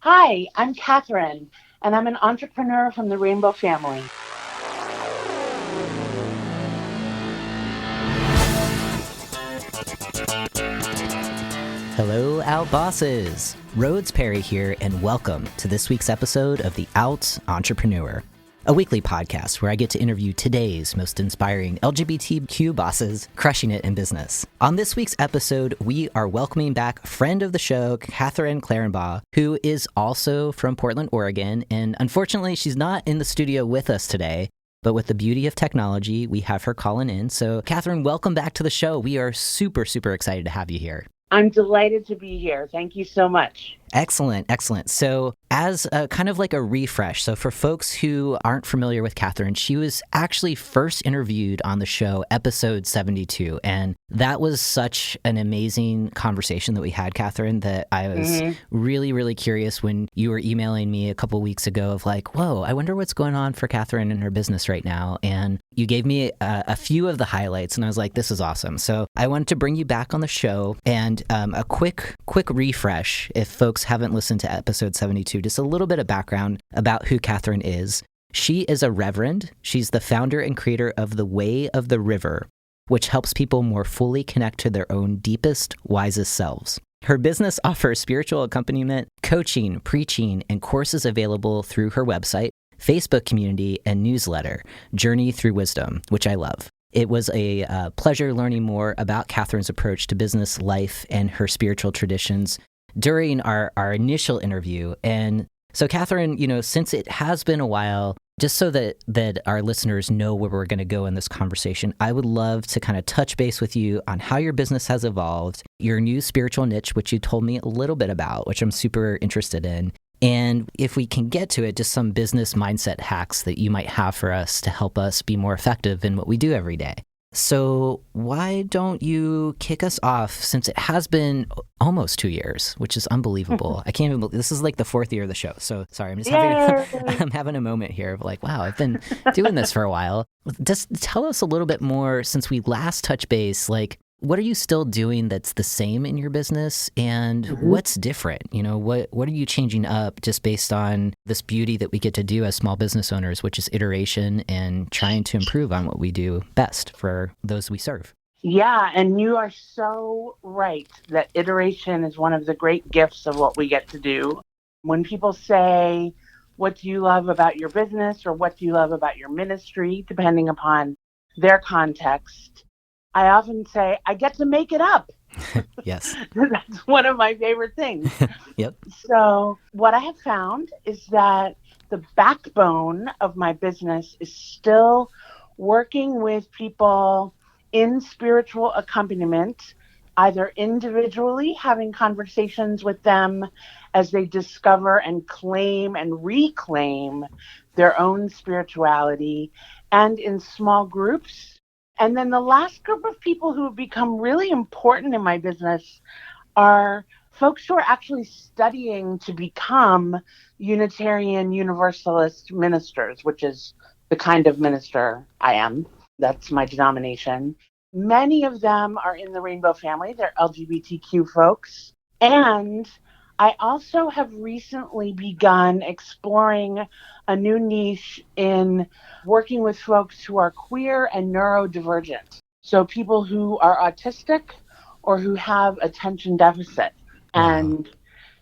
Hi, I'm Catherine, and I'm an entrepreneur from the Rainbow family. Hello, Out Bosses! Rhodes Perry here, and welcome to this week's episode of The Out Entrepreneur, a weekly podcast where I get to interview today's most inspiring LGBTQ bosses crushing it in business. On this week's episode, we are welcoming back friend of the show, Catharine Clarenbach, who is also from Portland, Oregon, and unfortunately, she's not in the studio with us today. But with the beauty of technology, we have her calling in. So, Catharine, welcome back to the show. We are super excited to have you here. I'm delighted to be here. Thank you so much. Excellent. So as a kind of like a refresh, so for folks who aren't familiar with Catharine, she was actually first interviewed on the show, episode 72. And that was such an amazing conversation that we had, Catharine, that I was really curious when you were emailing me a couple weeks ago of like, whoa, I wonder what's going on for Catharine and her business right now. And you gave me a few of the highlights, and I was like, this is awesome. So I wanted to bring you back on the show, and a quick refresh if folks haven't listened to episode 72, just a little bit of background about who Catharine is. She is a reverend. She's the founder and creator of The Way of the River, which helps people more fully connect to their own deepest, wisest selves. Her business offers spiritual accompaniment, coaching, preaching, and courses available through her website, Facebook community, and newsletter, Journey Through Wisdom, which I love. It was a pleasure learning more about Catharine's approach to business, life, and her spiritual traditions during our initial interview. And so, Catharine, since it has been a while, just so that our listeners know where we're going to go in this conversation, I would love to kind of touch base with you on how your business has evolved, your new spiritual niche, which you told me a little bit about, which I'm super interested in. And if we can get to it, just some business mindset hacks that you might have for us to help us be more effective in what we do every day. So why don't you kick us off, since it has been almost 2 years, which is unbelievable. I can't even believe this is like the 4th year of the show. So sorry, I'm having a moment here of like, wow, I've been doing this for a while. Just tell us a little bit more since we last touched base, like, what are you still doing that's the same in your business, and what's different? What are you changing up just based on this beauty that we get to do as small business owners, which is iteration and trying to improve on what we do best for those we serve? Yeah, and you are so right that iteration is one of the great gifts of what we get to do. When people say, what do you love about your business, or what do you love about your ministry, depending upon their context, I often say, I get to make it up. Yes. That's one of my favorite things. Yep. So what I have found is that the backbone of my business is still working with people in spiritual accompaniment, either individually, having conversations with them as they discover and claim and reclaim their own spirituality, and in small groups. And then the last group of people who have become really important in my business are folks who are actually studying to become Unitarian Universalist ministers, which is the kind of minister I am. That's my denomination. Many of them are in the Rainbow family. They're LGBTQ folks. And I also have recently begun exploring a new niche in working with folks who are queer and neurodivergent. So people who are autistic or who have attention deficit. Wow. And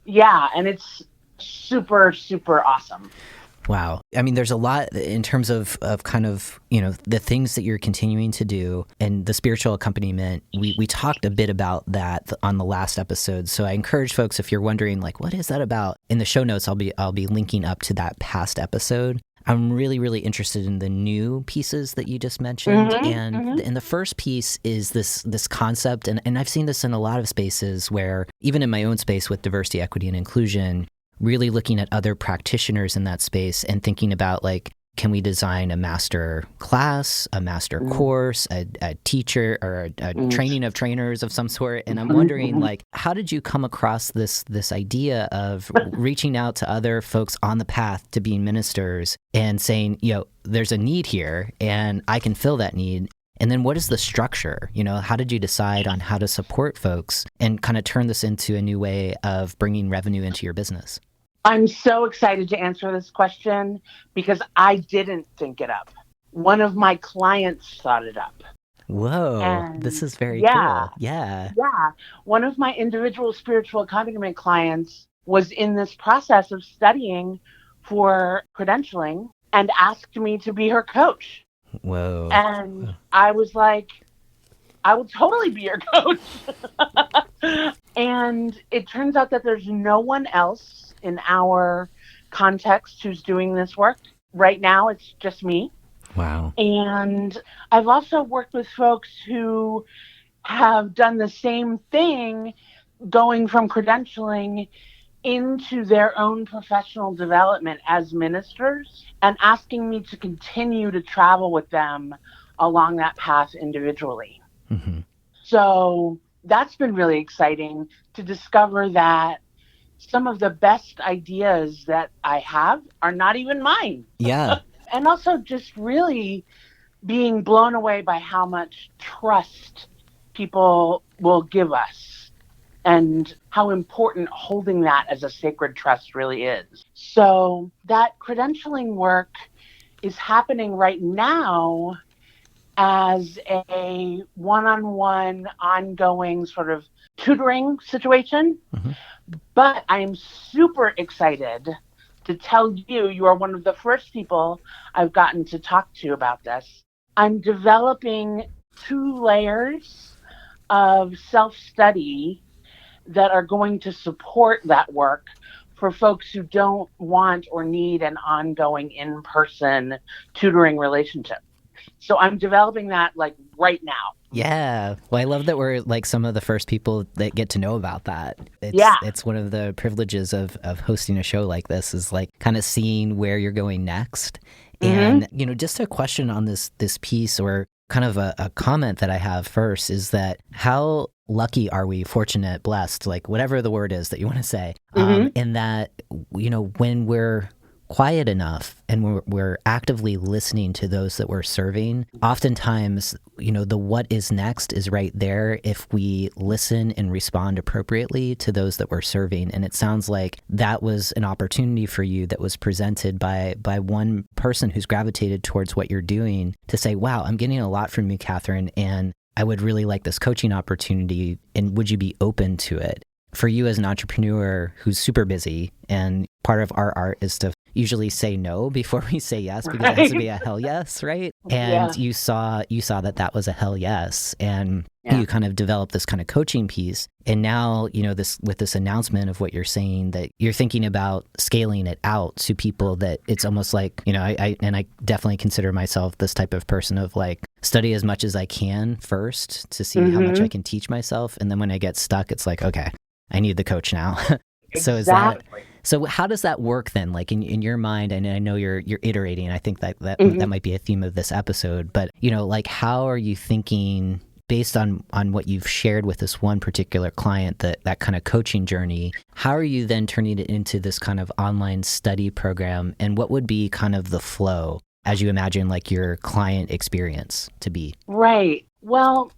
yeah, and it's super awesome. Wow. I mean, there's a lot in terms of kind of, the things that you're continuing to do and the spiritual accompaniment. We talked a bit about that on the last episode. So I encourage folks, if you're wondering, like, what is that about? In the show notes, I'll be linking up to that past episode. I'm really interested in the new pieces that you just mentioned. And the first piece is this concept. And I've seen this in a lot of spaces where, even in my own space with diversity, equity, and inclusion, really looking at other practitioners in that space and thinking about, like, can we design a master class, a master course, a teacher, or a training of trainers of some sort? And I'm wondering, like, how did you come across this idea of reaching out to other folks on the path to being ministers and saying, there's a need here and I can fill that need? And then what is the structure? How did you decide on how to support folks and kind of turn this into a new way of bringing revenue into your business? I'm so excited to answer this question because I didn't think it up. One of my clients thought it up. Whoa, this And is very yeah, cool. Yeah. yeah. One of my individual spiritual accompaniment clients was in this process of studying for credentialing and asked me to be her coach. Whoa. And I was like, I will totally be your coach. And it turns out that there's no one else in our context who's doing this work. Right now, it's just me. Wow. And I've also worked with folks who have done the same thing, going from credentialing into their own professional development as ministers and asking me to continue to travel with them along that path individually. Hmm. So that's been really exciting to discover that some of the best ideas that I have are not even mine. Yeah. And also just really being blown away by how much trust people will give us and how important holding that as a sacred trust really is. So that credentialing work is happening right now as a one-on-one ongoing sort of tutoring situation. Hmm. But I am super excited to tell you, you are one of the first people I've gotten to talk to about this. I'm developing 2 layers of self-study that are going to support that work for folks who don't want or need an ongoing in-person tutoring relationship. So I'm developing that like right now. Yeah. Well, I love that we're like some of the first people that get to know about that. Yeah. It's one of the privileges of hosting a show like this is like kind of seeing where you're going next. Mm-hmm. And, just a question on this piece, or kind of a comment that I have first, is that how lucky are we, fortunate, blessed, like whatever the word is that you want to say, Mm-hmm. in that, when we're quiet enough and we're actively listening to those that we're serving, oftentimes, the what is next is right there if we listen and respond appropriately to those that we're serving. And it sounds like that was an opportunity for you that was presented by one person who's gravitated towards what you're doing to say, wow, I'm getting a lot from you, Catherine, and I would really like this coaching opportunity, and would you be open to it? For you as an entrepreneur who's super busy, and part of our art is to usually say no before we say yes, because it has to be Right. a hell yes, right? And Yeah. you saw that was a hell yes, and Yeah. you kind of developed this kind of coaching piece. And now, this, with this announcement of what you're saying, that you're thinking about scaling it out to people that it's almost like, I definitely consider myself this type of person of like, study as much as I can first to see how much Mm-hmm. I can teach myself. And then when I get stuck, it's like, okay, I need the coach now. So Exactly. so how does that work then? Like in your mind, and I know you're iterating. I think that Mm-hmm. might be a theme of this episode, but like how are you thinking based on what you've shared with this one particular client, that kind of coaching journey? How are you then turning it into this kind of online study program, and what would be kind of the flow as you imagine like your client experience to be? Right. Well,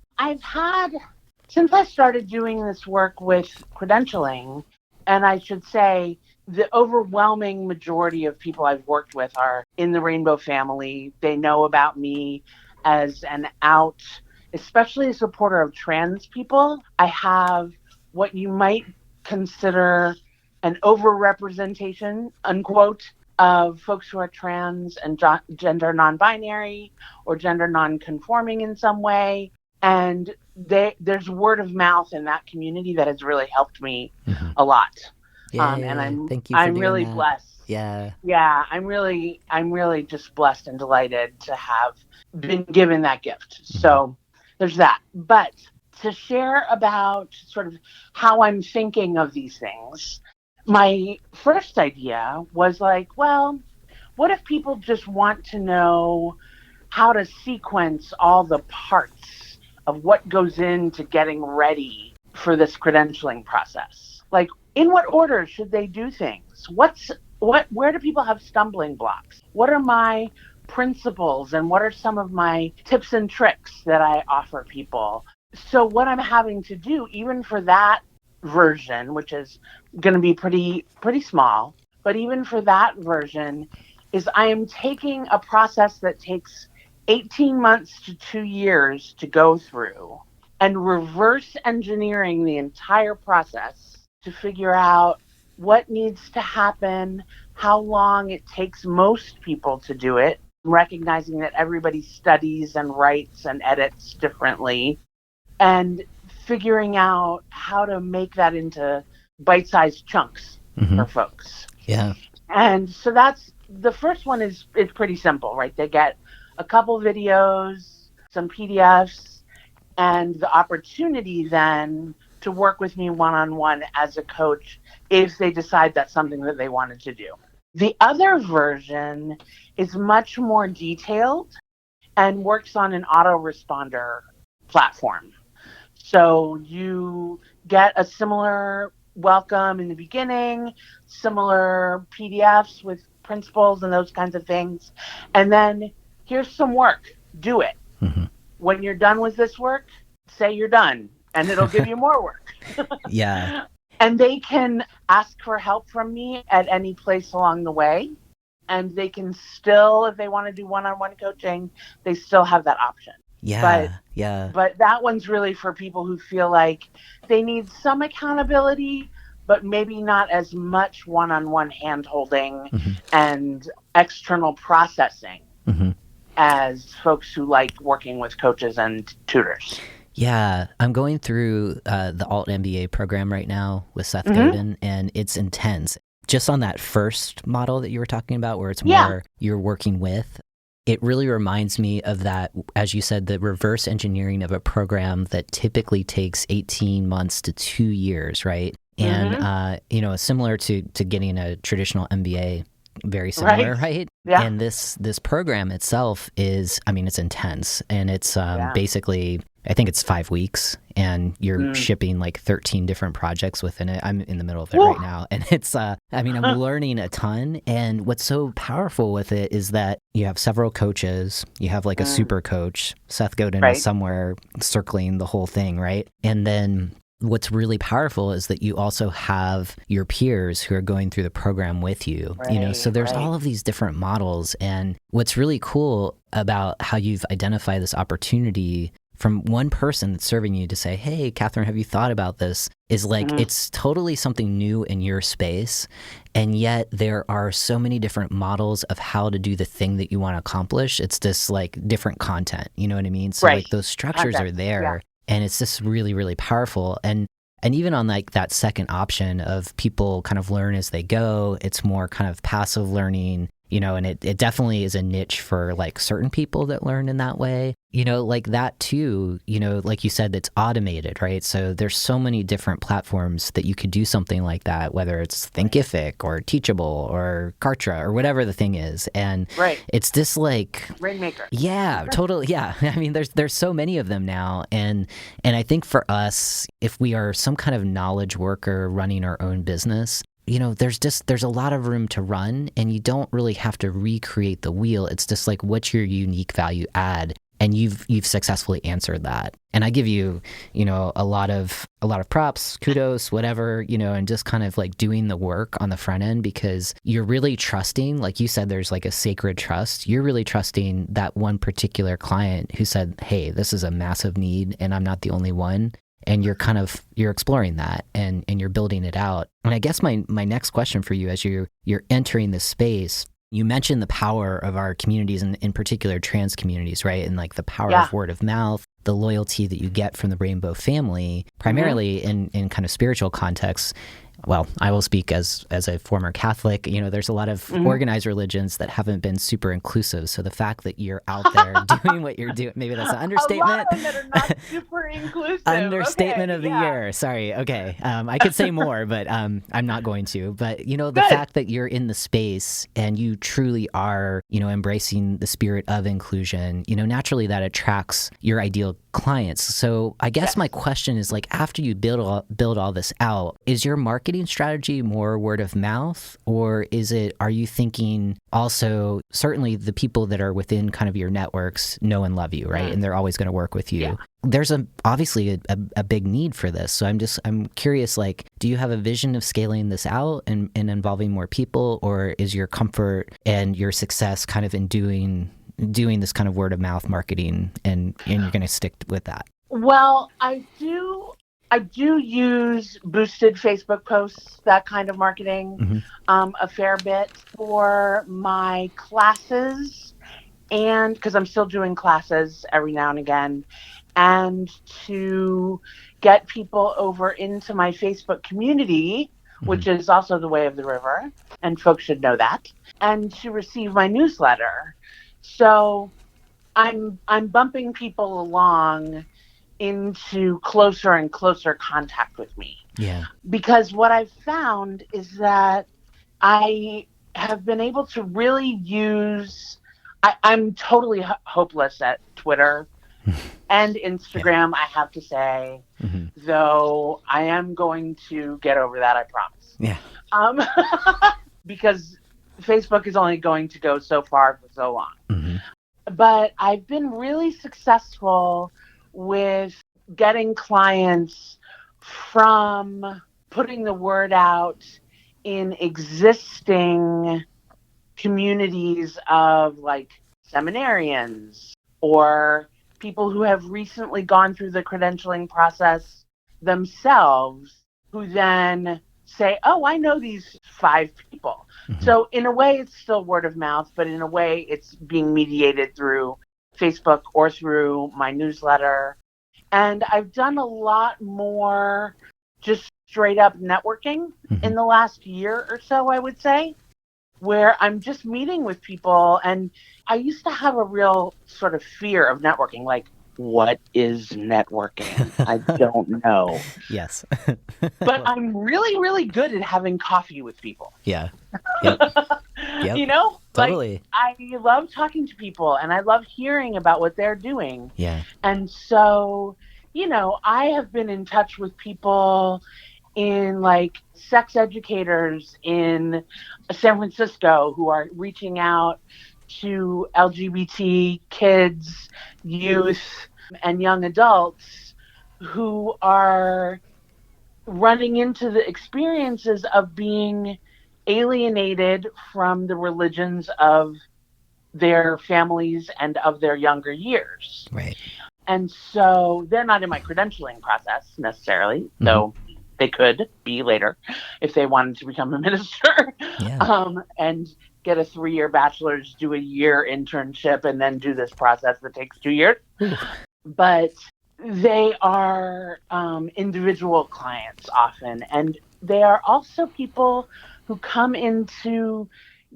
since I started doing this work with credentialing, and I should say the overwhelming majority of people I've worked with are in the Rainbow family. They know about me as an out, especially a supporter of trans people. I have what you might consider an overrepresentation, unquote, of folks who are trans and gender non binary or gender non conforming in some way. And there's word of mouth in that community that has really helped me Hmm. a lot. And Yay! I'm Thank you for I'm doing really that. blessed. Yeah. Yeah, I'm really just blessed and delighted to have been given that gift. Hmm. So there's that. But to share about sort of how I'm thinking of these things, my first idea was like, well, what if people just want to know how to sequence all the parts of what goes into getting ready for this credentialing process? Like, in what order should they do things? Where do people have stumbling blocks? What are my principles and what are some of my tips and tricks that I offer people? So what I'm having to do, even for that version, which is going to be pretty small, But even for that version, is I am taking a process that takes 18 months to 2 years to go through and reverse engineering the entire process to figure out what needs to happen, how long it takes most people to do it, recognizing that everybody studies and writes and edits differently, and figuring out how to make that into bite-sized chunks for folks. Yeah. And so that's the first one is pretty simple, right? They get a couple videos, some PDFs, and the opportunity then to work with me one-on-one as a coach if they decide that's something that they wanted to do. The other version is much more detailed and works on an autoresponder platform. So you get a similar welcome in the beginning, similar PDFs with principles and those kinds of things. And then here's some work. Do it. Mm-hmm. When you're done with this work, say you're done, and it'll give you more work. Yeah. And they can ask for help from me at any place along the way. And they can still, if they want to do one-on-one coaching, they still have that option. Yeah. But that one's really for people who feel like they need some accountability, but maybe not as much one-on-one hand-holding and external processing as folks who like working with coaches and tutors. Yeah, I'm going through the Alt MBA program right now with Seth Godin, and it's intense. Just on that first model that you were talking about, where it's more you're working with, it really reminds me of that, as you said, the reverse engineering of a program that typically takes 18 months to 2 years, right? And, similar to getting a traditional MBA, very similar, right? Yeah. And this program itself is, it's intense. And it's basically, I think it's 5 weeks, and you're shipping like 13 different projects within it. I'm in the middle of it right now. And it's, I'm learning a ton. And what's so powerful with it is that you have several coaches. You have like a super coach. Seth Godin is somewhere circling the whole thing, right? And then what's really powerful is that you also have your peers who are going through the program with you, so there's all of these different models. And what's really cool about how you've identified this opportunity from one person that's serving you to say, hey, Catherine, have you thought about this? Is like, it's totally something new in your space. And yet there are so many different models of how to do the thing that you want to accomplish. It's just like different content, you know what I mean? So like those structures are there. Yeah. And it's just really, really powerful. And even on like that second option of people kind of learn as they go, it's more kind of passive learning, and it definitely is a niche for like certain people that learn in that way, like that too, like you said, it's automated, right? So there's so many different platforms that you could do something like that, whether it's Thinkific or Teachable or Kartra or whatever the thing is. And it's just like Rainmaker. Yeah, totally. Yeah. There's so many of them now. And I think for us, if we are some kind of knowledge worker running our own business, there's a lot of room to run, and you don't really have to recreate the wheel. It's just like, what's your unique value add? And you've successfully answered that. And I give you, a lot of props, kudos, whatever, and just kind of like doing the work on the front end, because you're really trusting, like you said, there's like a sacred trust. You're really trusting that one particular client who said, hey, this is a massive need and I'm not the only one. And you're exploring that and you're building it out. And I guess my next question for you, as you're entering this space, you mentioned the power of our communities, and in particular trans communities, right? And like the power of word of mouth, the loyalty that you get from the Rainbow family, primarily in kind of spiritual contexts. Well, I will speak as a former Catholic. There's a lot of organized religions that haven't been super inclusive. So the fact that you're out there doing what you're doing, maybe that's an understatement. A lot of them that are not super inclusive. Understatement of the year. Sorry. Okay. I could say more, but I'm not going to. But, the fact that you're in the space and you truly are, embracing the spirit of inclusion, naturally that attracts your ideal clients. So I guess my question is, like, after you build all this out, is your marketing strategy more word of mouth, or are you thinking also, certainly the people that are within kind of your networks know and love you, right? And they're always going to work with you. Yeah. There's obviously a big need for this. So I'm curious, like, do you have a vision of scaling this out and involving more people, or is your comfort and your success kind of in doing this kind of word of mouth marketing, and you're going to stick with that? Well, I do use boosted Facebook posts, that kind of marketing, a fair bit for my classes, and because I'm still doing classes every now and again, and to get people over into my Facebook community, which is also the way of the river, and folks should know that, and to receive my newsletter. So I'm bumping people along into closer and closer contact with me. Yeah. Because what I've found is that I have been able to really use, I'm totally hopeless at Twitter and Instagram, I have to say, though I am going to get over that, I promise. Yeah. Because Facebook is only going to go so far for so long. But I've been really successful with getting clients from putting the word out in existing communities of, like, seminarians or people who have recently gone through the credentialing process themselves, who then say, oh, I know these 5 people. So in a way, it's still word of mouth, but in a way, it's being mediated through Facebook or through my newsletter. And I've done a lot more just straight up networking in the last year or so, I would say, where I'm just meeting with people. And I used to have a real sort of fear of networking, like, what is networking? I don't know. Yes. But I'm really, really good at having coffee with people. Yeah. Yep. Yep. You know? Totally. Like, I love talking to people and I love hearing about what they're doing. Yeah. And so, you know, I have been in touch with people in, like, sex educators in San Francisco who are reaching out to LGBT kids, youth, and young adults who are running into the experiences of being alienated from the religions of their families and of their younger years. Right. And so they're not in my credentialing process necessarily, though they could be later if they wanted to become a minister. And get a 3-year bachelor's, do a year internship, and then do this process that takes 2 years. But they are individual clients often. And they are also people who come in to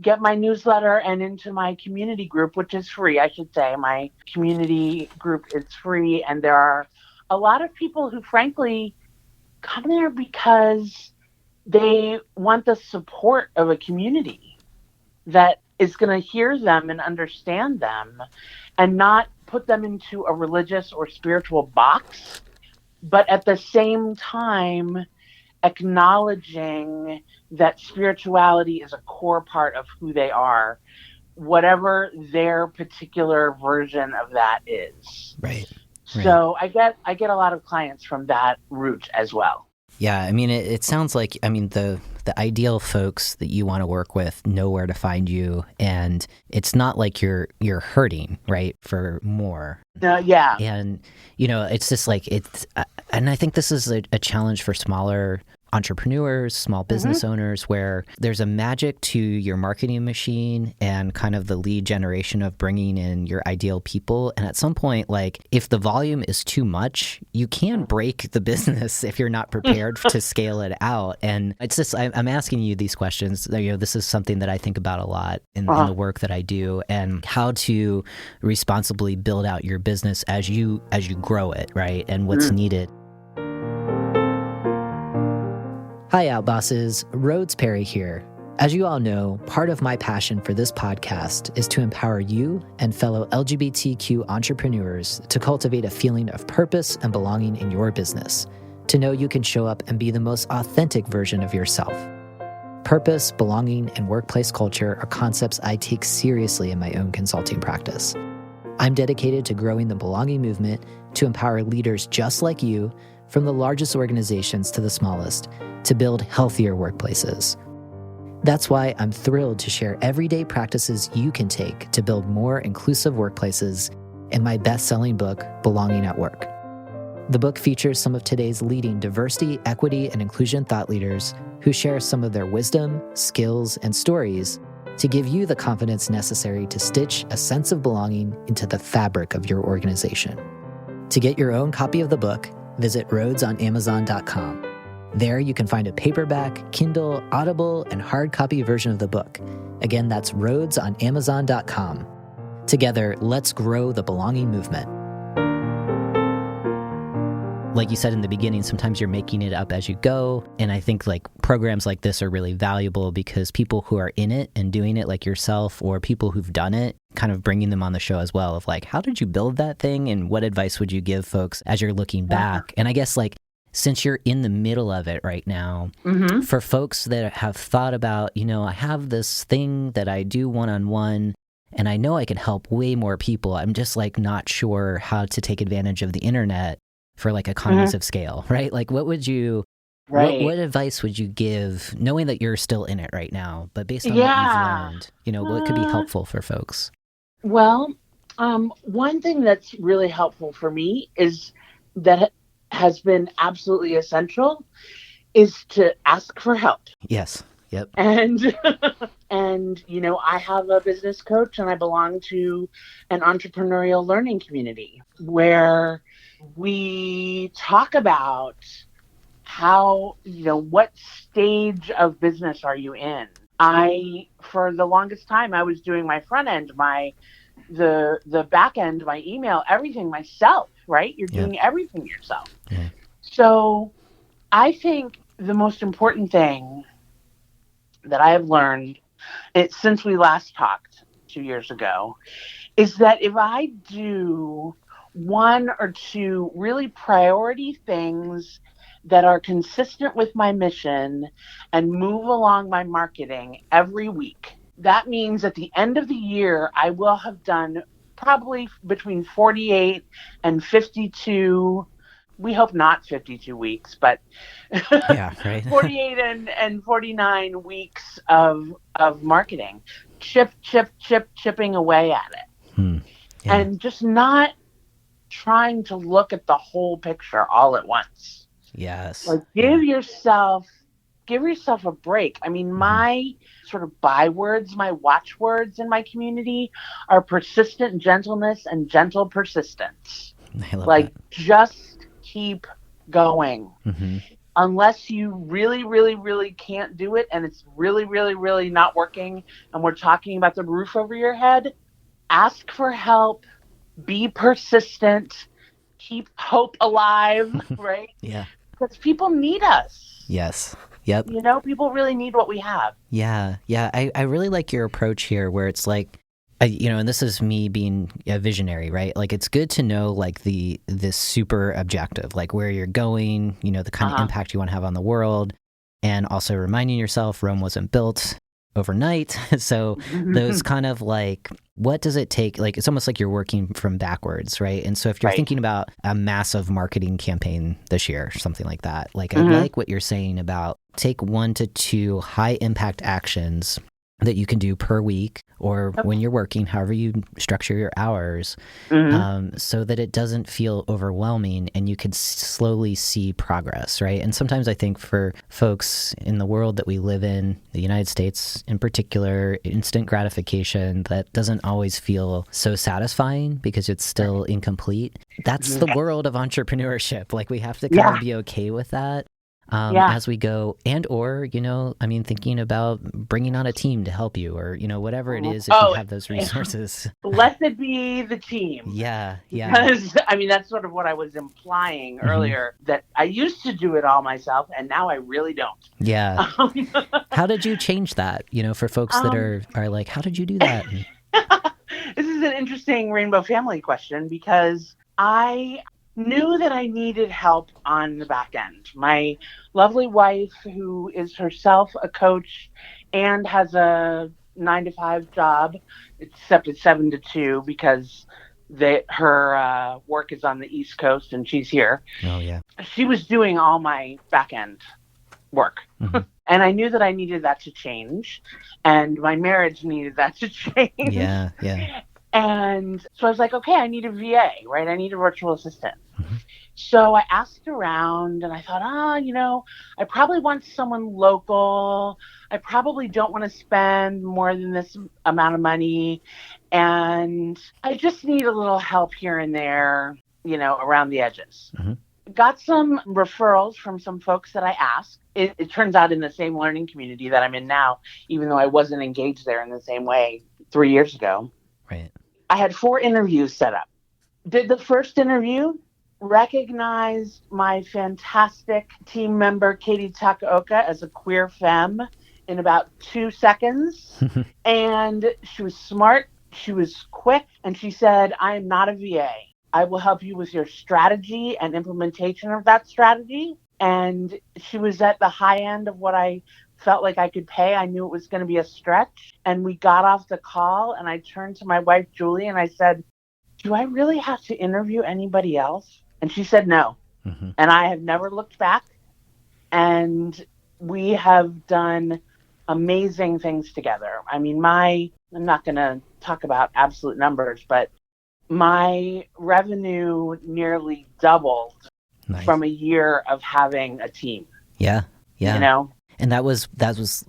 get my newsletter and into my community group, which is free, I should say. My community group is free. And there are a lot of people who, frankly, come there because they want the support of a community that is going to hear them and understand them and not put them into a religious or spiritual box, but at the same time acknowledging that spirituality is a core part of who they are, whatever their particular version of that is. Right. So I get a lot of clients from that route as well. Yeah, I mean, it sounds like, I mean, the ideal folks that you want to work with know where to find you, and it's not like you're hurting, right, for more. Yeah. And, you know, it's just like, and I think this is a challenge for smaller entrepreneurs, small business owners, where there's a magic to your marketing machine and kind of the lead generation of bringing in your ideal people. And at some point, like, if the volume is too much, you can break the business if you're not prepared to scale it out. And it's just, I'm asking you these questions. You know, this is something that I think about a lot in the work that I do, and how to responsibly build out your business as you grow it, right? And what's needed. Hi, Outbosses. Rhodes Perry here. As you all know, part of my passion for this podcast is to empower you and fellow LGBTQ entrepreneurs to cultivate a feeling of purpose and belonging in your business, to know you can show up and be the most authentic version of yourself. Purpose, belonging, and workplace culture are concepts I take seriously in my own consulting practice. I'm dedicated to growing the belonging movement to empower leaders just like you, from the largest organizations to the smallest, to build healthier workplaces. That's why I'm thrilled to share everyday practices you can take to build more inclusive workplaces in my best-selling book, Belonging at Work. The book features some of today's leading diversity, equity, and inclusion thought leaders who share some of their wisdom, skills, and stories to give you the confidence necessary to stitch a sense of belonging into the fabric of your organization. To get your own copy of the book, visit rhodesonamazon.com. There you can find a paperback, Kindle, Audible, and hard copy version of the book. Again, that's rhodesonamazon.com. Together, let's grow the belonging movement. Like you said in the beginning, sometimes you're making it up as you go. And I think like programs like this are really valuable because people who are in it and doing it like yourself, or people who've done it, kind of bringing them on the show as well of like, how did you build that thing? And what advice would you give folks as you're looking back? And I guess like, since you're in the middle of it right now, for folks that have thought about, I have this thing that I do one-on-one and I know I can help way more people. I'm just like not sure how to take advantage of the internet for like economies of scale, right? Like what would you, what advice would you give, knowing that you're still in it right now, but based on what you've learned, what could be helpful for folks? Well, one thing that's really helpful for me is that has been absolutely essential is to ask for help. Yes. Yep. And I have a business coach and I belong to an entrepreneurial learning community where we talk about how, what stage of business are you in? For the longest time, I was doing my front end, the back end, my email, everything myself, right? You're doing everything yourself. Yeah. So I think the most important thing that I have learned since we last talked 2 years ago is that if I do one or two really priority things that are consistent with my mission and move along my marketing every week, that means at the end of the year, I will have done probably between 48 and 52, we hope not 52 weeks, but 48 and 49 weeks of marketing, chipping away at it. And just not trying to look at the whole picture all at once. Yes. Like give yourself a break. I mean, my sort of bywords, my watchwords in my community are persistent gentleness and gentle persistence. I love that. Just keep going. Unless you really, really, really can't do it and it's really, really, really not working and we're talking about the roof over your head, ask for help, be persistent, keep hope alive, right? Yeah. Because people need us. Yes. Yep. People really need what we have. Yeah. Yeah. I really like your approach here where it's like, and this is me being a visionary, right? Like it's good to know like this super objective, like where you're going, the kind of impact you want to have on the world, and also reminding yourself Rome wasn't built overnight. So those kind of like, what does it take? Like, it's almost like you're working from backwards, right? And so if you're thinking about a massive marketing campaign this year, something like that, like I like what you're saying about take 1 to 2 high impact actions that you can do per week or when you're working, however you structure your hours, so that it doesn't feel overwhelming and you can slowly see progress, right? And sometimes I think for folks in the world that we live in, the United States in particular, instant gratification that doesn't always feel so satisfying because it's still incomplete. That's the world of entrepreneurship. Like we have to kind of be okay with that. Yeah. as we go, and or, I mean, thinking about bringing on a team to help you, or, whatever it is, if you Oh, have those resources. blessed be the team. Yeah, yeah. Because, I mean, that's sort of what I was implying Hmm. earlier, that I used to do it all myself, and now I really don't. Yeah. Um, How did you change that, for folks that um, are like, how did you do that? And, this is an interesting rainbow family question because I knew that I needed help on the back end. My lovely wife, who is herself a coach and has a 9 to 5 job, except it's 7 to 2 because her work is on the East Coast and she's here. oh, yeah. She was doing all my back end work. Hmm. And I knew that I needed that to change, and my marriage needed that to change. Yeah, yeah. And so I was like, okay, I need a VA, right? I need a virtual assistant. Hmm. So I asked around and I thought, I probably want someone local. I probably don't want to spend more than this amount of money. And I just need a little help here and there, around the edges. Hmm. Got some referrals from some folks that I asked. It turns out in the same learning community that I'm in now, even though I wasn't engaged there in the same way 3 years ago. Right. I had 4 interviews set up. Did the first interview, recognized my fantastic team member, Katie Takaoka, as a queer femme in about 2 seconds. And she was smart, she was quick, and she said, I am not a VA. I will help you with your strategy and implementation of that strategy. And she was at the high end of what I felt like I could pay. I knew it was going to be a stretch. And we got off the call and I turned to my wife, Julie, and I said, do I really have to interview anybody else? And she said no. Hmm. And I have never looked back. And we have done amazing things together. I mean, I'm not going to talk about absolute numbers, but my revenue nearly doubled Nice. from a year of having a team. Yeah, yeah. You know? And that was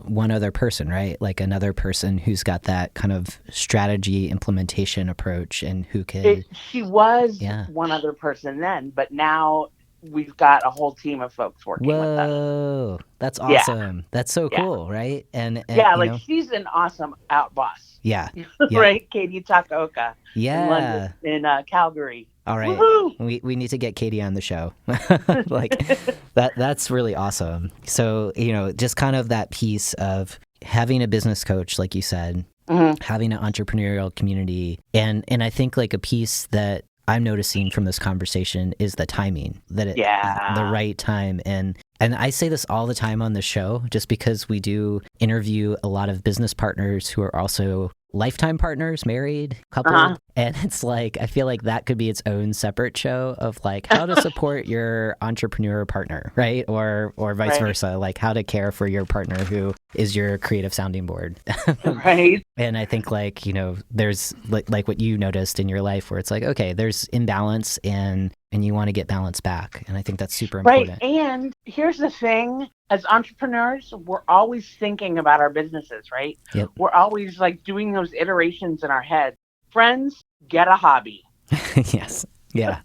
one other person, right? Like another person who's got that kind of strategy implementation approach and who could. She was Yeah. one other person then, but now we've got a whole team of folks working with us. Whoa, that's Yeah. awesome. That's so Yeah. cool, right? And Yeah, like she's an awesome out boss. yeah, yeah. Right? Katie Takaoka in London, Yeah. in Calgary. All right. Woohoo! We need to get Katie on the show. Like that's really awesome. So, just kind of that piece of having a business coach, like you said, Mhm. having an entrepreneurial community. And I think like a piece that I'm noticing from this conversation is the timing, that it Yeah. the right time. And I say this all the time on the show, just because we do interview a lot of business partners who are also lifetime partners, married, coupled. Uh-huh. And it's like, I feel like that could be its own separate show of like how to support your entrepreneur partner, right? Or vice Right. versa, like how to care for your partner who is your creative sounding board. Right. And I think like, there's like what you noticed in your life where it's like, okay, there's imbalance and you want to get balance back. And I think that's super important. Right. And here's the thing, as entrepreneurs, we're always thinking about our businesses, right? Yep. We're always like doing those iterations in our head. Friends, get a hobby. Yes. Yeah.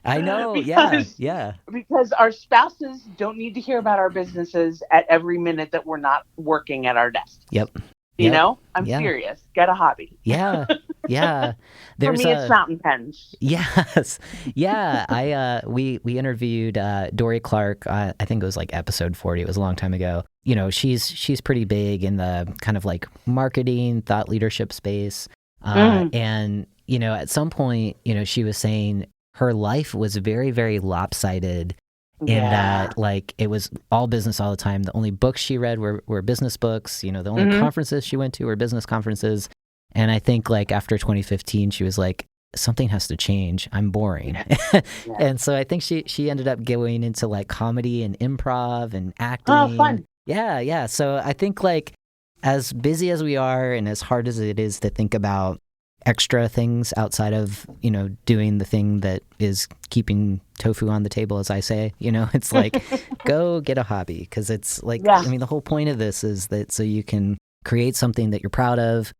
I know. Because- Yeah. Because our spouses don't need to hear about our businesses at every minute that we're not working at our desk. Yep. You Yep. know, I'm Yeah. serious. Get a hobby. Yeah. Yeah. For me, it's fountain pens. Yes. Yeah. We interviewed Dory Clark, I think it was like episode 40. It was a long time ago. She's pretty big in the kind of like marketing, thought leadership space. And, at some point, she was saying her life was very, very lopsided in that like it was all business all the time. The only books she read were business books. The only conferences she went to were business conferences. And I think like after 2015, she was like, something has to change. I'm boring. Yeah. And so I think she ended up going into like comedy and improv and acting. Oh, fun. Yeah, yeah. So I think like as busy as we are and as hard as it is to think about extra things outside of, doing the thing that is keeping tofu on the table, as I say, it's like, go get a hobby. Because it's like, Yeah. I mean, the whole point of this is that so you can create something that you're proud of.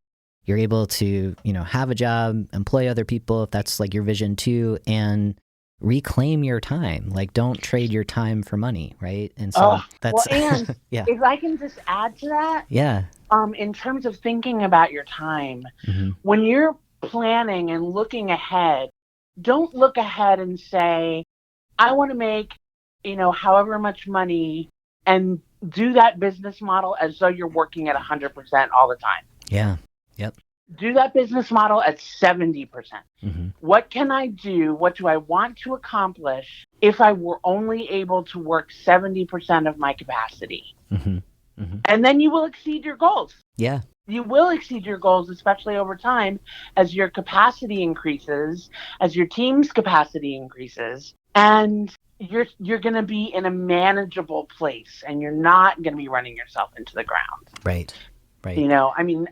You're able to, have a job, employ other people if that's like your vision too. And reclaim your time. Like, don't trade your time for money, right? And so that's and yeah. if I can just add to that, Yeah. in terms of thinking about your time, Mm-hmm. when you're planning and looking ahead, don't look ahead and say, I want to make, however much money, and do that business model as though you're working at 100% all the time. Yeah. Yep. Do that business model at 70%. Mm-hmm. What can I do? What do I want to accomplish if I were only able to work 70% of my capacity? Mm-hmm. Mm-hmm. And then you will exceed your goals. Yeah. You will exceed your goals, especially over time, as your capacity increases, as your team's capacity increases, and you're going to be in a manageable place, and you're not going to be running yourself into the ground. Right. Right. I mean,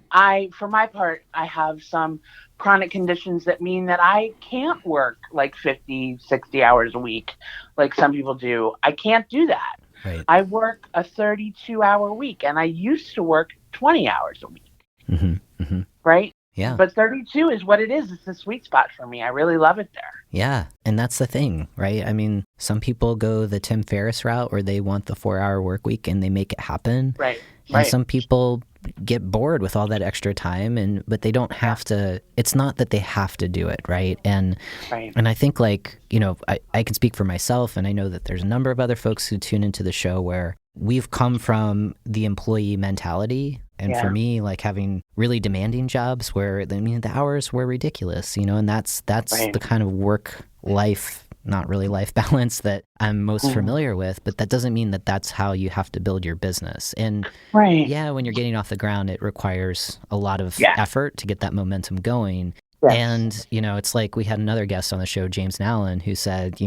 for my part, I have some chronic conditions that mean that I can't work like 50, 60 hours a week like some people do. I can't do that. Right. I work a 32-hour week, and I used to work 20 hours a week. Mm-hmm. Mm-hmm. Right? Yeah. But 32 is what it is. It's the sweet spot for me. I really love it there. Yeah. And that's the thing, right? I mean, some people go the Tim Ferriss route where they want the 4-hour work week and they make it happen. Right. And some people get bored with all that extra time, but they don't have to. It's not that they have to do it, right? And I think, like, I can speak for myself, and I know that there's a number of other folks who tune into the show where we've come from the employee mentality. And for me, like, having really demanding jobs where, the hours were ridiculous, and that's the kind of work-life, not really life balance that I'm most familiar with, but that doesn't mean that that's how you have to build your business. And yeah, when you're getting off the ground, it requires a lot of effort to get that momentum going. Yes. And, it's like we had another guest on the show, James Nallen, who said,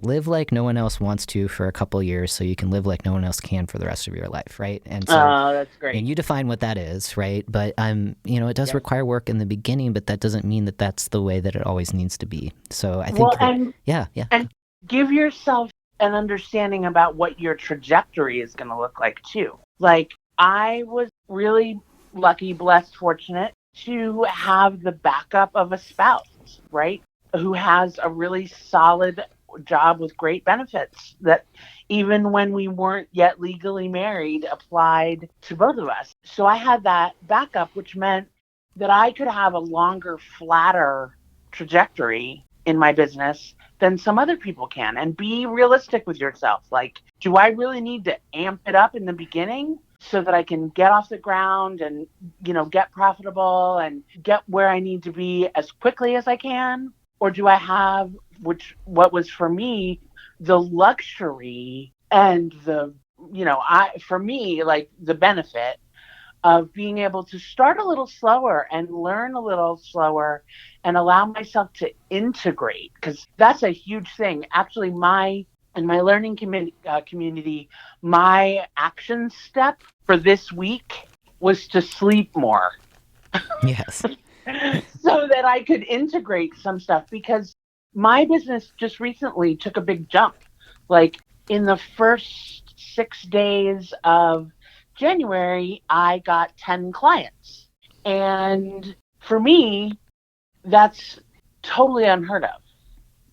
live like no one else wants to for a couple of years so you can live like no one else can for the rest of your life, right? And so, that's great. And you define what that is, right? But it does require work in the beginning, but that doesn't mean that that's the way that it always needs to be. So I think and give yourself an understanding about what your trajectory is going to look like too. Like, I was really lucky, blessed, fortunate to have the backup of a spouse, right? Who has a really solid job with great benefits that even when we weren't yet legally married applied to both of us. So I had that backup, which meant that I could have a longer, flatter trajectory in my business than some other people can, and be realistic with yourself. Like, do I really need to amp it up in the beginning so that I can get off the ground and, get profitable and get where I need to be as quickly as I can? Or do I have, what was for me, the luxury and the benefit of being able to start a little slower and learn a little slower and allow myself to integrate, because that's a huge thing. Actually, in my learning community, my action step for this week was to sleep more. Yes. So that I could integrate some stuff, because my business just recently took a big jump. Like, in the first 6 days of January, I got 10 clients. And for me, that's totally unheard of.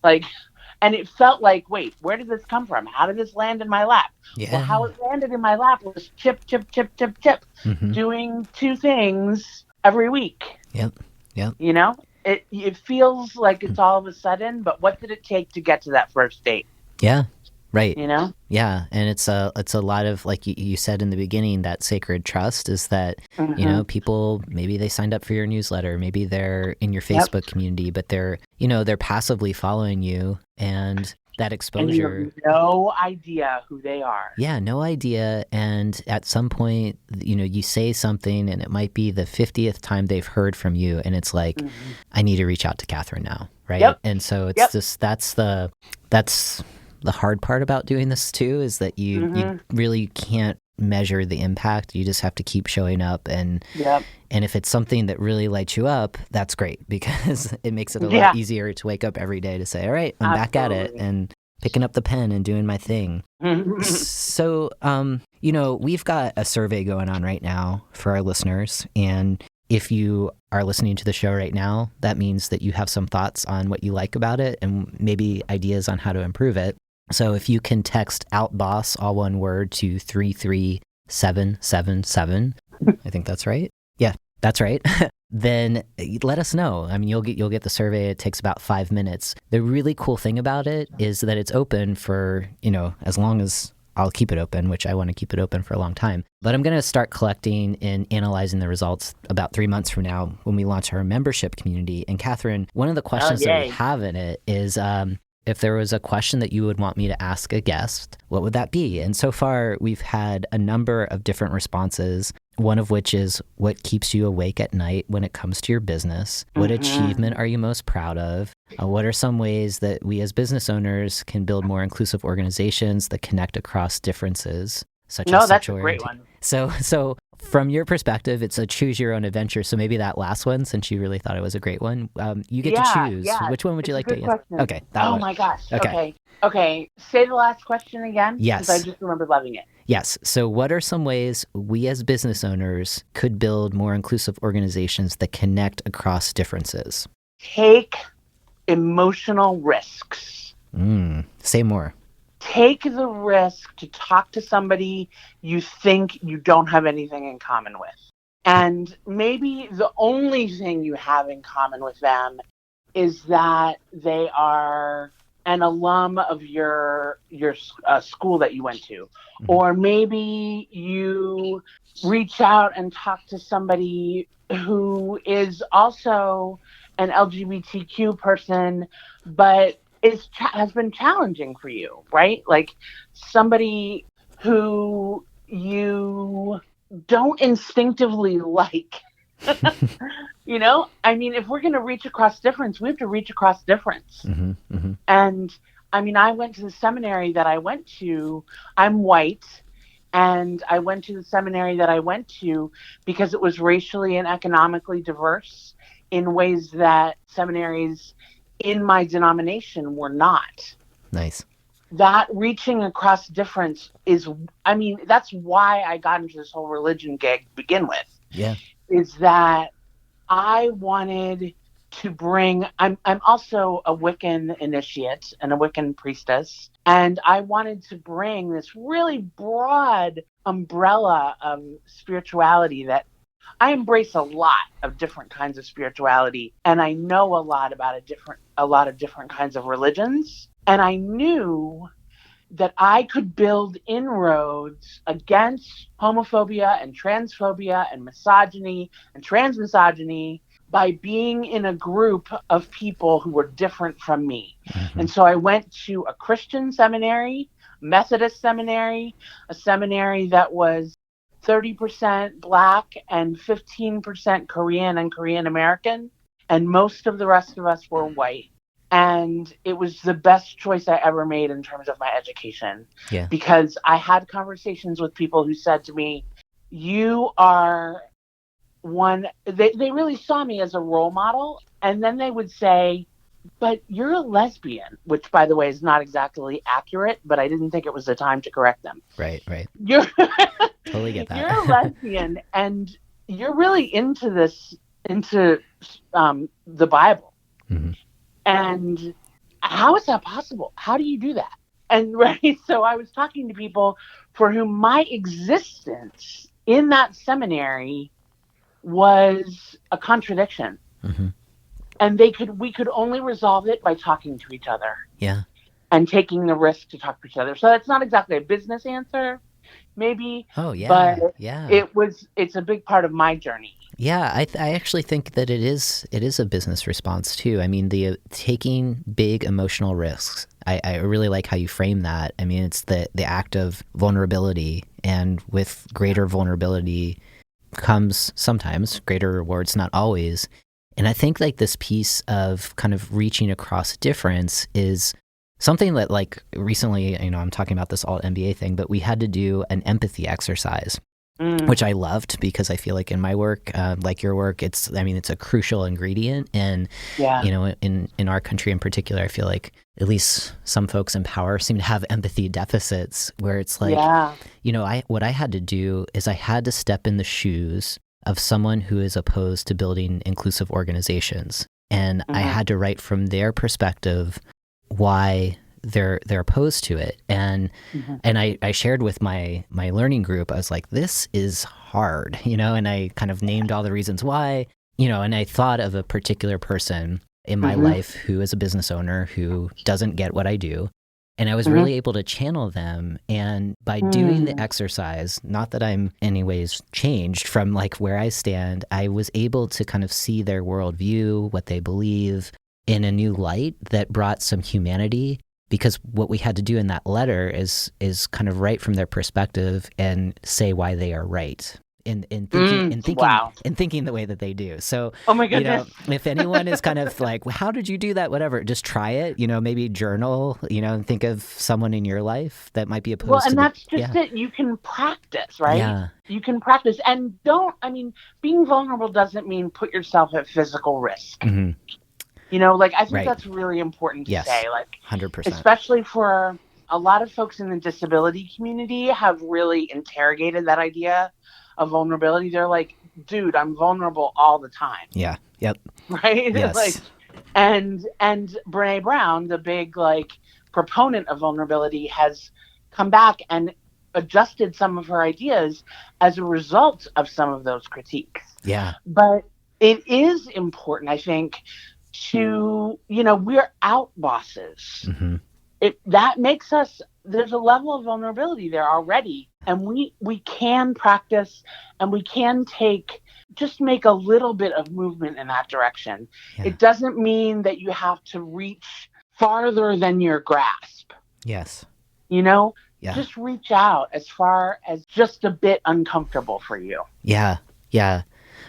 Like, and it felt like, wait, where did this come from? How did this land in my lap? Yeah. Well, how it landed in my lap was tip, doing 2 things every week. Yep. It feels like it's all of a sudden, but what did it take to get to that first date? Yeah. Right. Yeah. And it's a lot of, like you said in the beginning, that sacred trust is that, people, maybe they signed up for your newsletter, maybe they're in your Facebook community, but they're passively following you, and that exposure. And you have no idea who they are. Yeah, no idea. And at some point, you say something and it might be the 50th time they've heard from you. And it's like, I need to reach out to Catherine now. Right. Yep. And so it's just, that's the hard part about doing this too, is that you really can't measure the impact. You just have to keep showing up. And if it's something that really lights you up, that's great, because it makes it a lot easier to wake up every day to say, all right, I'm back at it and picking up the pen and doing my thing. So, we've got a survey going on right now for our listeners, and if you are listening to the show right now, that means that you have some thoughts on what you like about it and maybe ideas on how to improve it. So if you can text OUTBOSS, all one word, to 33777, I think that's right. Yeah, that's right. Then let us know. I mean, you'll get the survey. It takes about 5 minutes. The really cool thing about it is that it's open for, as long as I'll keep it open, which I want to keep it open for a long time. But I'm going to start collecting and analyzing the results about 3 months from now when we launch our membership community. And Catherine, one of the questions that we have in it is, if there was a question that you would want me to ask a guest, what would that be? And so far, we've had a number of different responses, one of which is, what keeps you awake at night when it comes to your business? What achievement are you most proud of? What are some ways that we as business owners can build more inclusive organizations that connect across differences? That's a great one. So from your perspective, it's a choose your own adventure. So maybe that last one, since you really thought it was a great one, you get to choose. Yeah. Which one would you like to answer? Question. Okay. That one. My gosh. Okay. Say the last question again. Yes. Because I just remember loving it. Yes. So what are some ways we as business owners could build more inclusive organizations that connect across differences? Take emotional risks. Say more. Take the risk to talk to somebody you think you don't have anything in common with. And maybe the only thing you have in common with them is that they are an alum of your school that you went to. Or maybe you reach out and talk to somebody who is also an LGBTQ person, but has been challenging for you, right? Like somebody who you don't instinctively like. I mean, if we're going to reach across difference, we have to reach across difference. And I mean, I went to the seminary that I went to. I'm white, and I went to the seminary that I went to because it was racially and economically diverse in ways that seminaries in my denomination were not. Nice. That reaching across difference that's why I got into this whole religion gig to begin with. Yeah. Is that I wanted to bring, I'm also a Wiccan initiate and a Wiccan priestess, and I wanted to bring this really broad umbrella of spirituality that I embrace a lot of different kinds of spirituality, and I know a lot about a lot of different kinds of religions. And I knew that I could build inroads against homophobia and transphobia and misogyny and transmisogyny by being in a group of people who were different from me. And so I went to a Christian seminary, Methodist seminary, a seminary that was 30% Black and 15% Korean and Korean American. And most of the rest of us were white. And it was the best choice I ever made in terms of my education. Yeah. Because I had conversations with people who said to me, you are they really saw me as a role model. And then they would say, but you're a lesbian, which, by the way, is not exactly accurate, but I didn't think it was the time to correct them. Right. You're Totally get that. You're a lesbian, and you're really into the Bible. And how is that possible? How do you do that? And so I was talking to people for whom my existence in that seminary was a contradiction. And we could only resolve it by talking to each other. Yeah. And taking the risk to talk to each other. So that's not exactly a business answer, maybe. Oh, yeah. But yeah. It's a big part of my journey. Yeah, I actually think that it is a business response too. I mean, the taking big emotional risks. I really like how you frame that. I mean, it's the act of vulnerability, and with greater vulnerability comes sometimes greater rewards, not always. And I think like this piece of kind of reaching across difference is something that, like, recently, I'm talking about this alt MBA thing, but we had to do an empathy exercise, which I loved because I feel like in my work, like your work, it's a crucial ingredient. And, in our country in particular, I feel like at least some folks in power seem to have empathy deficits where it's like, what I had to do is I had to step in the shoes of someone who is opposed to building inclusive organizations. And I Mm-hmm. had to write from their perspective why they're opposed to it. And Mm-hmm. I shared with my learning group, I was like, this is hard, and I kind of named all the reasons why, and I thought of a particular person in my Mm-hmm. life who is a business owner who doesn't get what I do. And I was Mm-hmm. really able to channel them. And by doing the exercise, not that I'm anyways changed from like where I stand, I was able to kind of see their worldview, what they believe in a new light that brought some humanity. Because what we had to do in that letter is kind of write from their perspective and say why they are right. In Wow. thinking the way that they do. So, Oh my goodness. if anyone is kind of like, well, how did you do that? Whatever, just try it, maybe journal, and think of someone in your life that might be Well, opposed to and the, that's just it. You can practice, right? yeah, You can practice. And being vulnerable doesn't mean put yourself at physical risk. mm-hmm. Like, I think Right. that's really important to Yes. say, like, 100%. especially for a lot of folks in the disability community have really interrogated that idea of vulnerability. They're like, dude, I'm vulnerable all the time. Yeah. Yep. Right. Yes. Like, and Brene Brown, the big like proponent of vulnerability, has come back and adjusted some of her ideas as a result of some of those critiques. Yeah. But it is important, I think, to, we're out bosses. Mm-hmm. That makes us, there's a level of vulnerability there already. And we can practice, and we can just make a little bit of movement in that direction. Yeah. It doesn't mean that you have to reach farther than your grasp. Yes. Yeah. Just reach out as far as just a bit uncomfortable for you. Yeah. Yeah.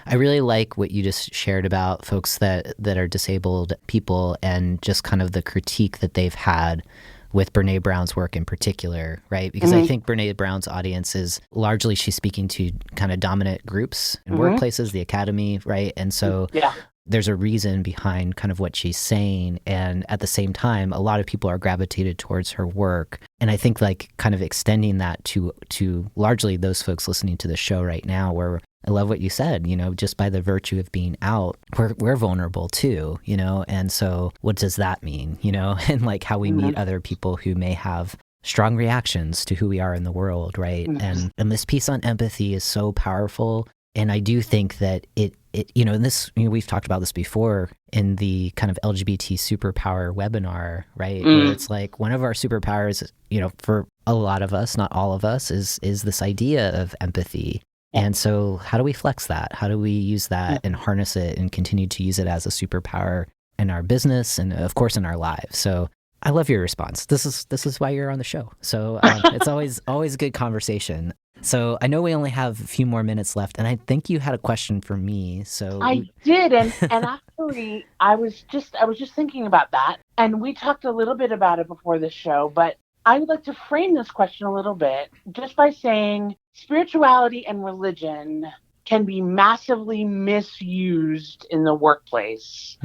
I really like what you just shared about folks that are disabled people and just kind of the critique that they've had with Brene Brown's work in particular, right? Because I think Brene Brown's audience is largely, she's speaking to kind of dominant groups in workplaces, the academy, right? And so there's a reason behind kind of what she's saying. And at the same time, a lot of people are gravitated towards her work. And I think like kind of extending that to largely those folks listening to the show right now, where I love what you said, just by the virtue of being out, we're vulnerable too, and so what does that mean, and like how we meet other people who may have strong reactions to who we are in the world, right? And this piece on empathy is so powerful. And I do think that it and this, we've talked about this before in the kind of LGBT superpower webinar, right? Where it's like one of our superpowers, for a lot of us, not all of us, is this idea of empathy. And so how do we flex that? How do we use that and harness it and continue to use it as a superpower in our business and of course in our lives? So I love your response. This is why you're on the show. So it's always a good conversation. So I know we only have a few more minutes left, and I think you had a question for me. So I did, and actually, I was just thinking about that, and we talked a little bit about it before the show, but I would like to frame this question a little bit just by saying spirituality and religion can be massively misused in the workplace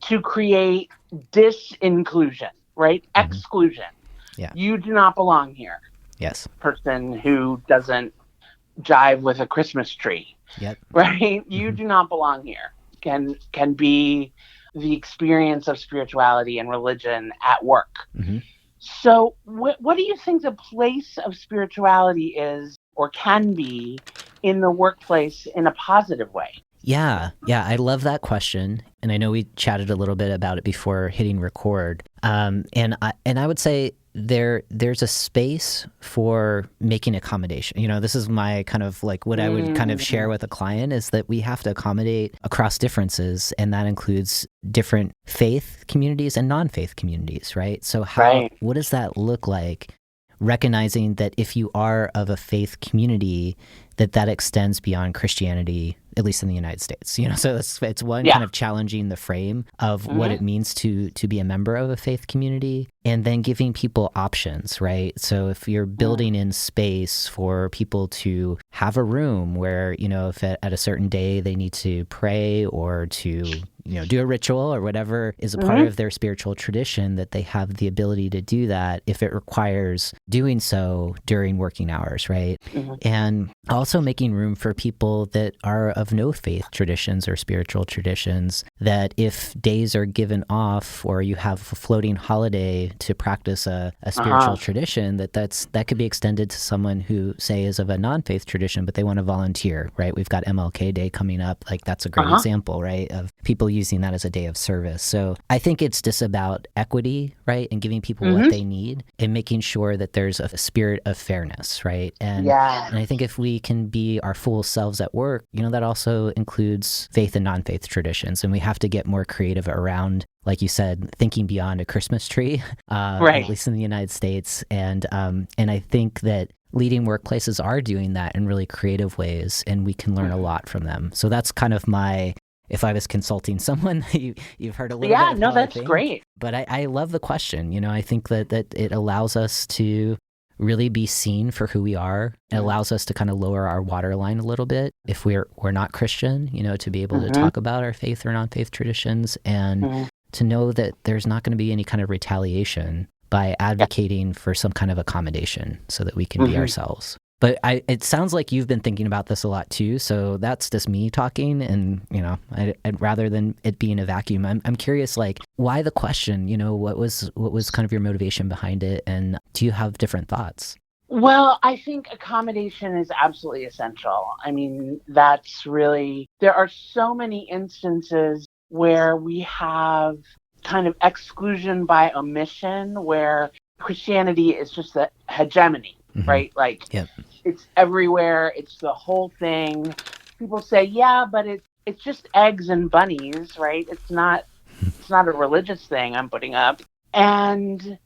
to create disinclusion, right? Exclusion. Yeah. You do not belong here. Yes. Person who doesn't jive with a Christmas tree. Yep. Right? You do not belong here. Can be the experience of spirituality and religion at work. So what do you think the place of spirituality is or can be in the workplace in a positive way? Yeah, I love that question, and I know we chatted a little bit about it before hitting record. And I would say there's a space for making accommodation. This is my kind of like what I would kind of share with a client is that we have to accommodate across differences, and that includes different faith communities and non-faith communities, right? So what does that look like? Recognizing that if you are of a faith community, that extends beyond Christianity, at least in the United States. So it's one kind of challenging the frame of what it means to be a member of a faith community, and then giving people options, right? So if you're building in space for people to have a room where, if at a certain day they need to pray or to, do a ritual or whatever is a part of their spiritual tradition, that they have the ability to do that if it requires doing so during working hours, right? And also making room for people that are of no faith traditions or spiritual traditions, that if days are given off or you have a floating holiday to practice a spiritual tradition, that could be extended to someone who, say, is of a non-faith tradition, but they want to volunteer, right? We've got MLK Day coming up. Like, that's a great example, right, of people using that as a day of service. So I think it's just about equity, right, and giving people what they need and making sure that there's a spirit of fairness, right? And I think if we can be our full selves at work, that also includes faith and non-faith traditions. And we have to get more creative around, like you said, thinking beyond a Christmas tree, at least in the United States. And I think that leading workplaces are doing that in really creative ways, and we can learn a lot from them. So that's kind of if I was consulting someone, you've heard a little bit of how that's I think. Great. But I love the question. I think that it allows us to really be seen for who we are. It allows us to kind of lower our waterline a little bit if we're not Christian, to be able to talk about our faith or non-faith traditions, and to know that there's not going to be any kind of retaliation by advocating for some kind of accommodation so that we can be ourselves. But it sounds like you've been thinking about this a lot too. So that's just me talking, and I'd rather than it being a vacuum, I'm curious, like, why the question? What was kind of your motivation behind it, and do you have different thoughts? Well, I think accommodation is absolutely essential. I mean, there are so many instances where we have kind of exclusion by omission, where Christianity is just the hegemony, right? Like, it's everywhere. It's the whole thing. People say, yeah, but it's just eggs and bunnies, right? It's not a religious thing I'm putting up. And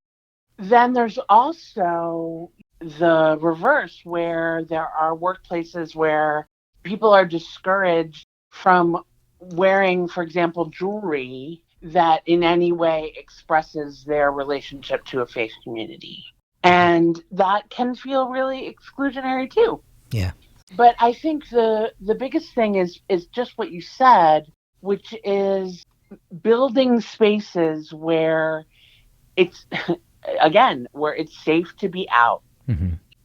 then there's also the reverse, where there are workplaces where people are discouraged from wearing, for example, jewelry that in any way expresses their relationship to a faith community. And that can feel really exclusionary too. Yeah. But I think the biggest thing is just what you said, which is building spaces where it's, again, where it's safe to be out,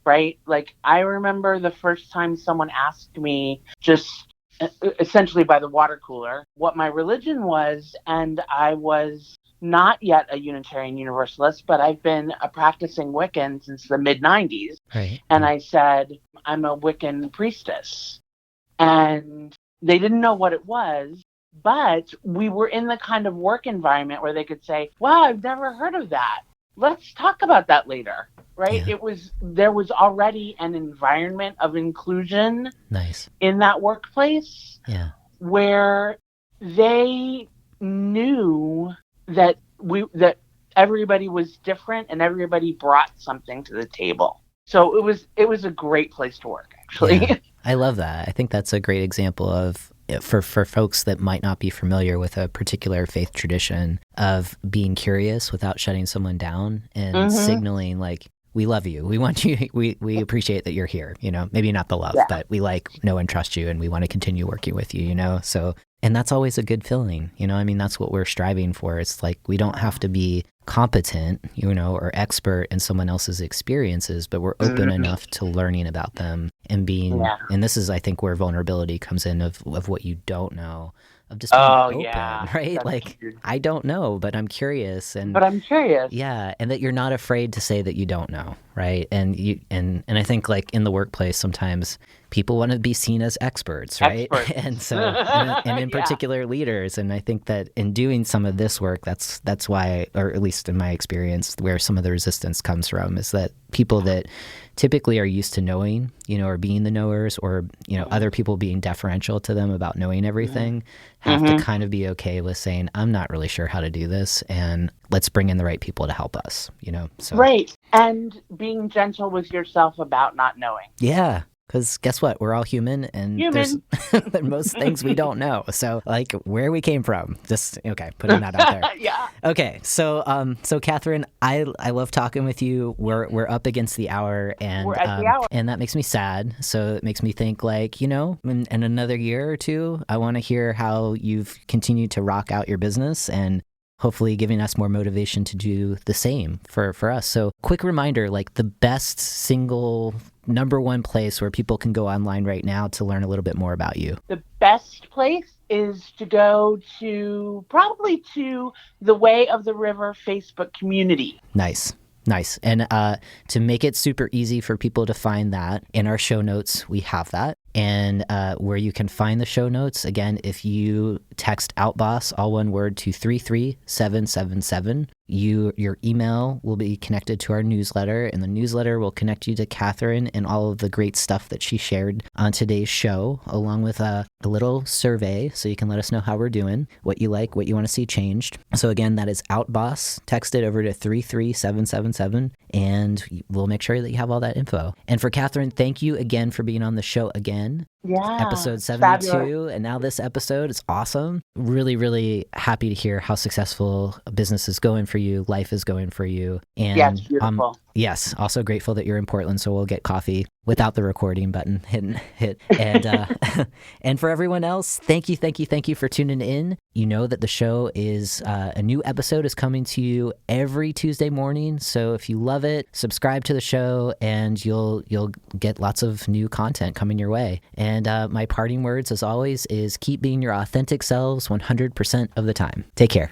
right? Like, I remember the first time someone asked me, just essentially by the water cooler, what my religion was, and I was not yet a Unitarian Universalist, but I've been a practicing Wiccan since the mid-90s. Right. And I said, I'm a Wiccan priestess. And they didn't know what it was, but we were in the kind of work environment where they could say, wow, I've never heard of that. Let's talk about that later, right? Yeah. There was already an environment of inclusion in that workplace, where they knew that everybody was different and everybody brought something to the table. So it was a great place to work, actually. Yeah, I love that. I think that's a great example of, for folks that might not be familiar with a particular faith tradition, of being curious without shutting someone down and signaling, like, we love you. We want you. We appreciate that you're here. Maybe not the love, but we know and trust you, and we want to continue working with you. So, and that's always a good feeling. I mean, that's what we're striving for. It's like, we don't have to be competent, or expert in someone else's experiences, but we're open enough to learning about them and being. And this is, I think, where vulnerability comes in, of what you don't know. Of just being open, right? That's like, weird. I don't know, but I'm curious, and yeah, and that you're not afraid to say that you don't know, right? And I think, like, in the workplace, sometimes people want to be seen as experts, right? And so, and in particular, leaders. And I think that in doing some of this work, that's why, or at least in my experience, where some of the resistance comes from, is that people that typically are used to knowing, or being the knowers, or, other people being deferential to them about knowing everything, have to kind of be okay with saying, I'm not really sure how to do this, and let's bring in the right people to help us, so. Right. And being gentle with yourself about not knowing. Yeah. Because guess what? We're all human, and there's Human. most things we don't know. So, like, where we came from. Just okay, putting that out there. Yeah. Okay, so Catherine, I love talking with you. We're up against the hour, and We're at the hour. and that makes me sad. So it makes me think, like, in another year or two, I want to hear how you've continued to rock out your business, and hopefully giving us more motivation to do the same for us. So quick reminder, like the best single number one place where people can go online right now to learn a little bit more about you. The best place is to go probably to the Way of the River Facebook community. Nice. And to make it super easy for people to find that, in our show notes, we have that. And where you can find the show notes, again, if you text OUTBOSS, all one word, to 33777, your email will be connected to our newsletter, and the newsletter will connect you to Catherine and all of the great stuff that she shared on today's show, along with a little survey so you can let us know how we're doing, what you like, what you want to see changed. So again, that is OUTBOSS. Text it over to 33777, and we'll make sure that you have all that info. And for Catherine, thank you again for being on the show again. Yeah. Episode 72, fabulous. and now this episode is awesome. Really, really happy to hear how successful a business is going for you, life is going for you. And Yeah, it's beautiful. yes, also grateful that you're in Portland, so we'll get coffee without the recording button hit. And and for everyone else, thank you for tuning in. You know that the show is a new episode is coming to you every Tuesday morning. So if you love it, subscribe to the show, and you'll get lots of new content coming your way. And my parting words, as always, is keep being your authentic selves 100% of the time. Take care.